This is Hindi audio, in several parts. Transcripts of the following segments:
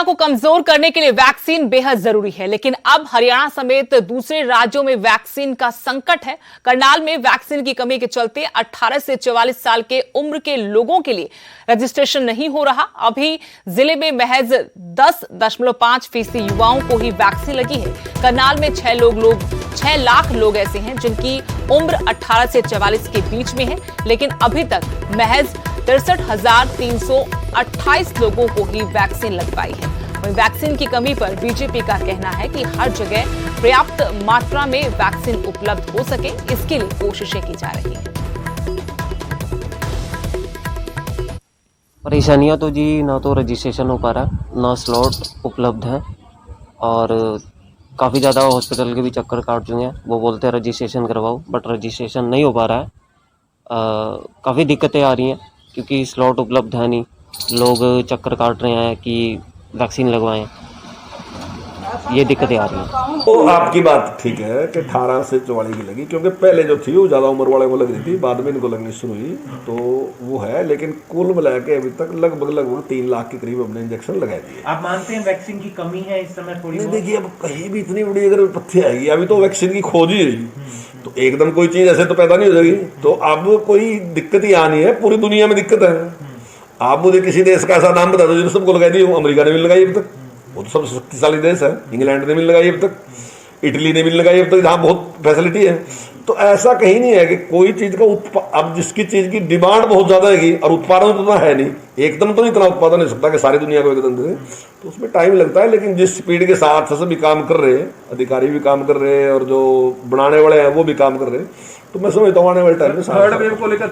को कमजोर करने के लिए वैक्सीन बेहद जरूरी है, लेकिन अब हरियाणा समेत दूसरे राज्यों में वैक्सीन का संकट है। करनाल में वैक्सीन की कमी के चलते 18 से 44 साल के उम्र के लोगों के लिए रजिस्ट्रेशन नहीं हो रहा। अभी जिले में महज 10.5% युवाओं को ही वैक्सीन लगी है। करनाल में 6 लाख लोग ऐसे हैं जिनकी उम्र 18 से 44 के बीच में है, लेकिन अभी तक महज 63,328 लोगों को ही वैक्सीन लग पाई है। वहीं वैक्सीन की कमी पर बीजेपी का कहना है कि हर जगह पर्याप्त मात्रा में वैक्सीन उपलब्ध हो सके, इसके लिए कोशिशें की जा रही हैं। परेशानियां तो जी, ना तो रजिस्ट्रेशन हो पा रहा, ना स्लॉट उपलब्ध है और काफ़ी ज़्यादा हॉस्पिटल के भी चक्कर काट चुके हैं। वो बोलते हैं रजिस्ट्रेशन करवाओ, बट रजिस्ट्रेशन नहीं हो पा रहा है। काफ़ी दिक्कतें आ रही हैं क्योंकि स्लॉट उपलब्ध है नहीं। लोग चक्कर काट रहे हैं कि वैक्सीन लगवाएं, ये दिक्कतें आ रही हैं। तो आपकी बात ठीक है कि 18 से 44 की लगी, क्योंकि पहले जो थी वो ज़्यादा उम्र वाले को लग रही थी, बाद में इनको लगनी शुरू हुई, तो वो है। लेकिन कुल मिला के अभी तक लगभग 3 लाख के करीब हमने इंजेक्शन लगाए दिए। आप मानते हैं वैक्सीन की कमी है इस समय थोड़ी? नहीं, देखिए अब कहीं भी इतनी बड़ी अगर विपत्ति आएगी, अभी तो वैक्सीन की खोज ही रही, तो एकदम कोई चीज़ ऐसे तो पैदा नहीं हो जाएगी। तो अब कोई दिक्कत ही आनी है, पूरी दुनिया में दिक्कत है। आप मुझे किसी देश का ऐसा नाम बता दो जो सबको लगाई दी हो। अमेरिका ने भी लगाई अभी तक, वो तो सब शक्तिशाली देश है। इंग्लैंड ने भी लगाई अब तक, इटली ने भी लगाई अब तक, जहाँ बहुत फैसिलिटी है। तो ऐसा कहीं नहीं है कि कोई चीज़ का अब जिसकी चीज़ की डिमांड बहुत ज़्यादा है और उत्पादन उतना है नहीं, एकदम तो नहीं इतना उत्पादन हो सकता कि सारी दुनिया को एकदम दे, तो उसमें टाइम लगता है। लेकिन जिस स्पीड के साथ सभी काम कर रहे हैं, अधिकारी भी काम कर रहे हैं और जो बनाने वाले हैं वो भी काम कर रहे हैं, तो मैं समझता हूँ आने वाले टाइम में थर्ड वेव को लेकर।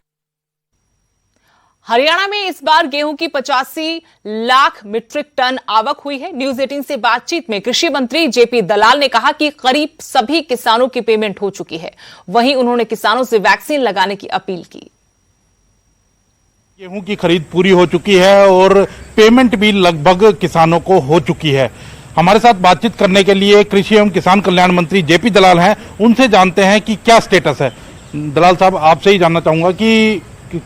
हरियाणा में इस बार गेहूं की 85 लाख मीट्रिक टन आवक हुई है। न्यूज 18 से बातचीत में कृषि मंत्री जेपी दलाल ने कहा कि करीब सभी किसानों की पेमेंट हो चुकी है। वहीं उन्होंने किसानों से वैक्सीन लगाने की अपील की। गेहूं की खरीद पूरी हो चुकी है और पेमेंट भी लगभग किसानों को हो चुकी है। हमारे साथ बातचीत करने के लिए कृषि एवं किसान कल्याण मंत्री जेपी दलाल हैं, उनसे जानते हैं कि क्या स्टेटस है। दलाल साहब, आपसे ही जानना चाहूंगा कि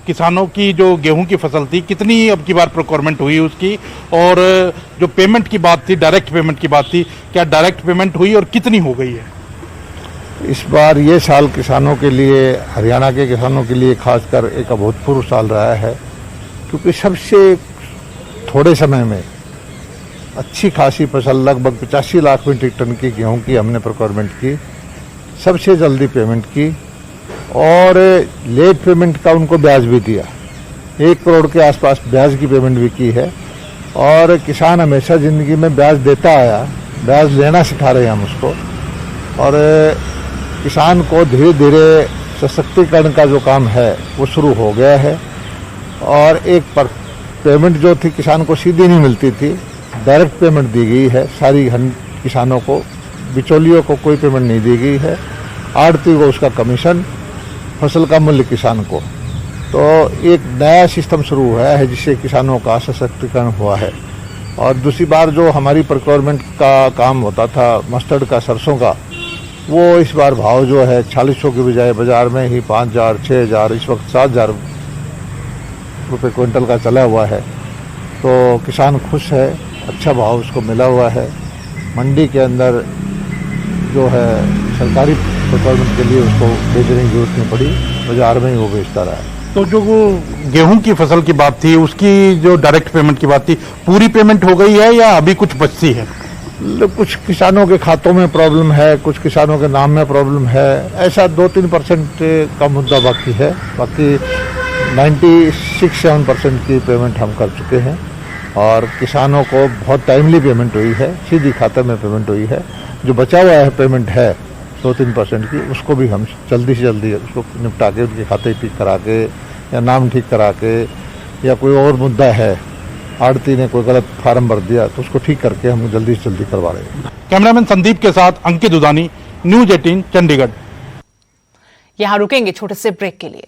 किसानों की जो गेहूं की फसल थी, कितनी अब की बार प्रोक्योरमेंट हुई उसकी, और जो पेमेंट की बात थी, डायरेक्ट पेमेंट की बात थी, क्या डायरेक्ट पेमेंट हुई और कितनी हो गई है? इस बार ये साल किसानों के लिए, हरियाणा के किसानों के लिए खासकर एक अभूतपूर्व साल रहा है, क्योंकि सबसे थोड़े समय में अच्छी खासी फसल, लगभग 85 लाख मीट्रिक टन की गेहूं की हमने प्रोक्योरमेंट की, सबसे जल्दी पेमेंट की और लेट पेमेंट का उनको ब्याज भी दिया। 1 करोड़ के आसपास ब्याज की पेमेंट भी की है। और किसान हमेशा ज़िंदगी में ब्याज देता आया, ब्याज लेना सिखा रहे हैं हम उसको। और किसान को धीरे धीरे सशक्तिकरण का जो काम है वो शुरू हो गया है। और एक पर पेमेंट जो थी किसान को सीधी नहीं मिलती थी, डायरेक्ट पेमेंट दी गई है सारी किसानों को। बिचौलियों को कोई पेमेंट नहीं दी गई है। आड़ती को उसका कमीशन, फसल का मूल्य किसान को। तो एक नया सिस्टम शुरू हुआ है जिससे किसानों का सशक्तिकरण हुआ है। और दूसरी बार जो हमारी प्रोक्योरमेंट का काम होता था मस्टर्ड का, सरसों का, वो इस बार भाव जो है 4600 के बजाय बाजार में ही 5000, 6000, इस वक्त 7000 रुपये क्विंटल का चला हुआ है। तो किसान खुश है, अच्छा भाव उसको मिला हुआ है। मंडी के अंदर जो है सरकारी प्रोक्योरमेंट के लिए उसको बेचने की जरूरत नहीं पड़ी, बाजार में ही वो बेचता रहा है। तो जो गेहूं की फसल की बात थी, उसकी जो डायरेक्ट पेमेंट की बात थी, पूरी पेमेंट हो गई है या अभी कुछ बचती है? कुछ किसानों के खातों में प्रॉब्लम है, कुछ किसानों के नाम में प्रॉब्लम है, ऐसा 2-3% का मुद्दा बाकी है। बाकी 96-7% की पेमेंट हम कर चुके हैं और किसानों को बहुत टाइमली पेमेंट हुई है, सीधी खाते में पेमेंट हुई है। जो बचा हुआ है पेमेंट है 2-3% की, उसको भी हम जल्दी से जल्दी उसको निपटा के उनके खाते ठीक करा के या नाम ठीक करा के, या कोई और मुद्दा है, आड़ती ने कोई गलत फार्म भर दिया तो उसको ठीक करके हम जल्दी से जल्दी करवा रहे हैं। कैमरामैन संदीप के साथ अंकित उदानी, न्यूज 18 चंडीगढ़। यहां रुकेंगे छोटे से ब्रेक के लिए।